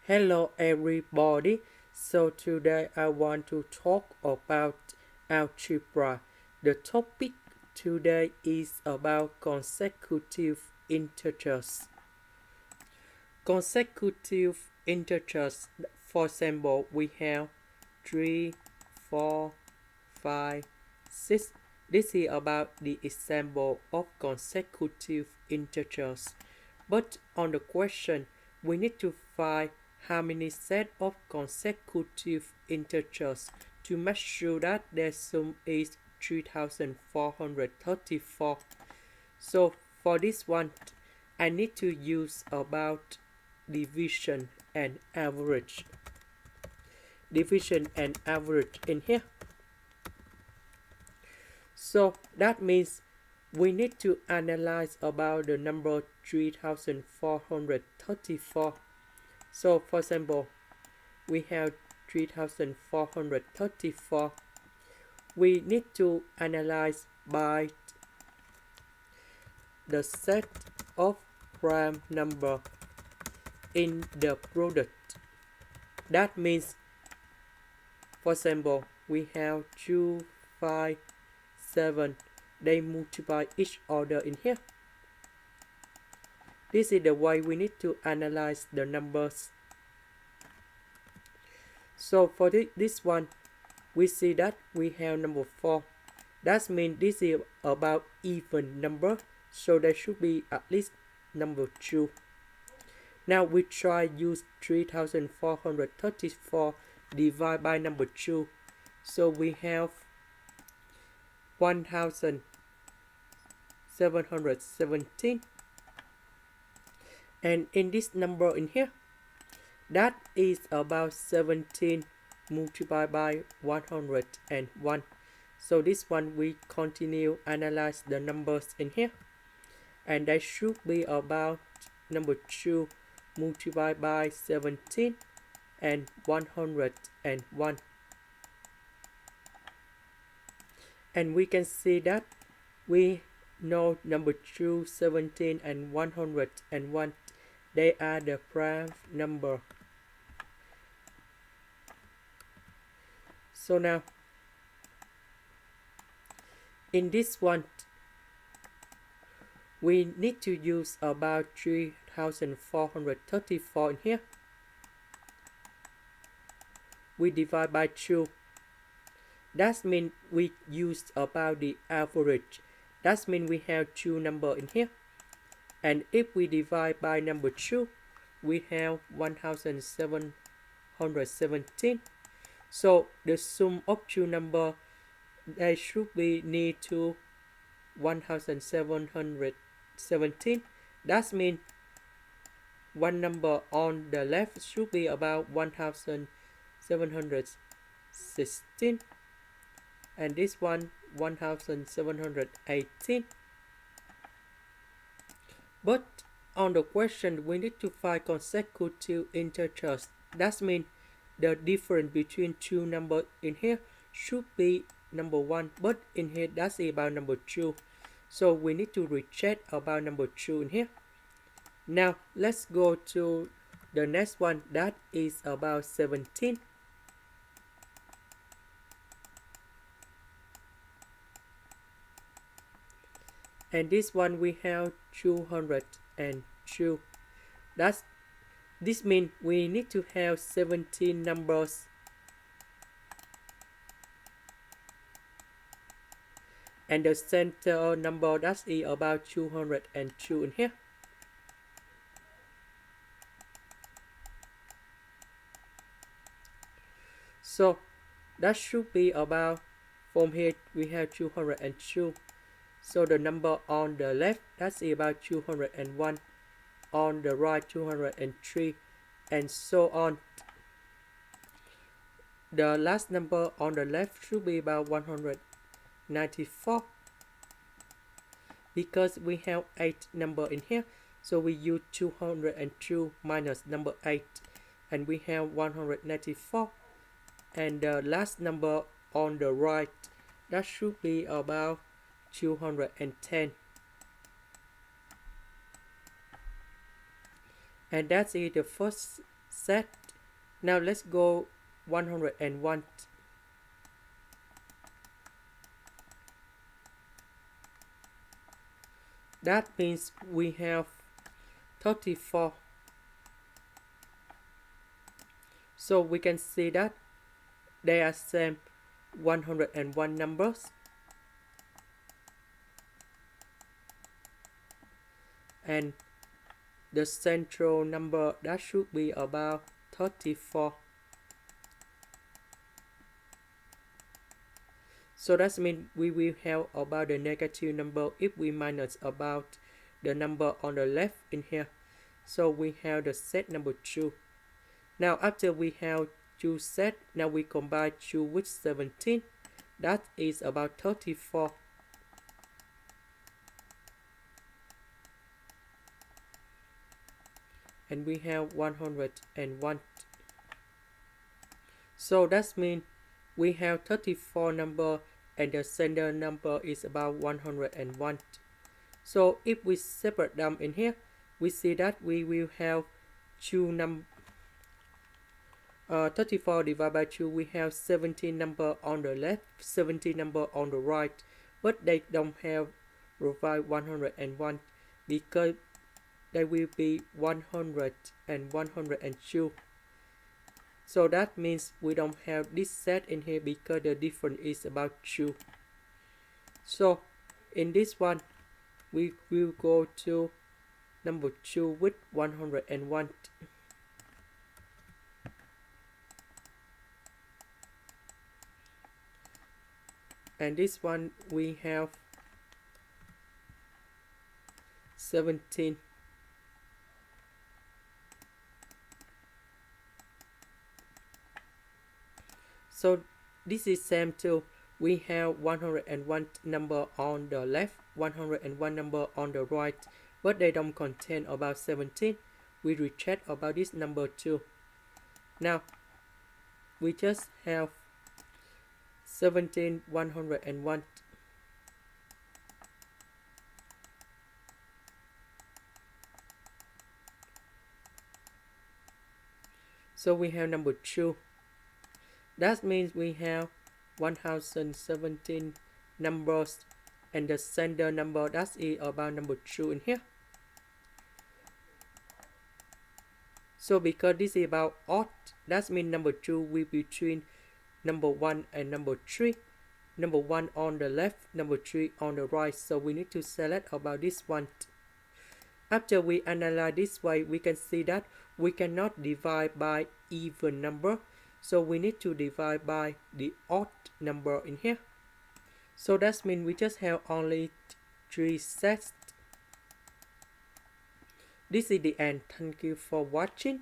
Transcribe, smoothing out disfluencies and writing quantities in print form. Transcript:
Hello everybody. So today I want to talk about algebra. The topic today is about consecutive integers. Consecutive integers, for example, we have 3, 4, 5, 6. This is about the example of consecutive integers. But on the question, we need to find how many set of consecutive integers to make sure that their sum is 3434. So for this one, I need to use about division and average. Division and average in here. So that means we need to analyze about the number 3434. So for example, we have 3434. We need to analyze by the set of prime number in the product. That means, for example, we have 2, 5, 7. They multiply each other in here. This is the way we need to analyze the numbers. So for this one, we see that we have number 4. That means this is about even number, so there should be at least number 2. Now we try use 3434 divided by number 2. So we have 1717. And in this number in here, that is about 17 multiplied by 101. So this one we continue analyze the numbers in here, and that should be about number 2 multiplied by 17 and 101. And we can see that we know number 2, 17 and 101, they are the prime number. So now in this one, we need to use about 3434 in here. We divide by 2. That means we used about the average. That means we have 2 numbers in here. And if we divide by number 2, we have 1717. So the sum of 2 numbers, they should be near to 1717. That means one number on the left should be about 1716, and this one 1718. But on the question, we need to find consecutive integers. That means the difference between 2 numbers in here should be number 1, but in here that's about number 2. So we need to recheck about number 2 in here. Now let's go to the next one, that is about 17. And this one we have 202. This means we need to have 17 numbers. And the center number, that is about 202 in here. So that should be about, from here we have 202. So the number on the left, that's about 201. On the right, 203, and so on. The last number on the left should be about 194. Because we have 8 number in here, so we use 202 minus number 8, and we have 194. And the last number on the right, that should be about 210. And that is the first set. Now let's go 101. That means we have 34. So we can see that they are same 101 numbers. And the central number, that should be about 34. So that means we will have about the negative number if we minus about the number on the left in here. So we have the set number 2. Now after we have 2 set, now we combine 2 with 17. That is about 34. And we have 101. So that means we have 34 number and the center number is about 101. So if we separate them in here, we see that we will have 34 divided by 2, we have 17 number on the left, 17 number on the right, but they don't have provide 101 because they will be 100 and 102. So that means we don't have this set in here because the difference is about 2. So in this one, we will go to number 2 with 101. And this one we have 17. So this is same too. We have 101 number on the left, 101 number on the right, but they don't contain about 17. We reject about this number too. Now we just have 17, 101. So we have number 2. That means we have 1017 numbers and the center number, that is about number 2 in here. So because this is about odd, that means number 2 will be between number 1 and number 3. Number 1 on the left, number 3 on the right. So we need to select about this one. After we analyze this way, we can see that we cannot divide by even number. So we need to divide by the odd number in here. So that means we just have only 3 sets. This is the end. Thank you for watching.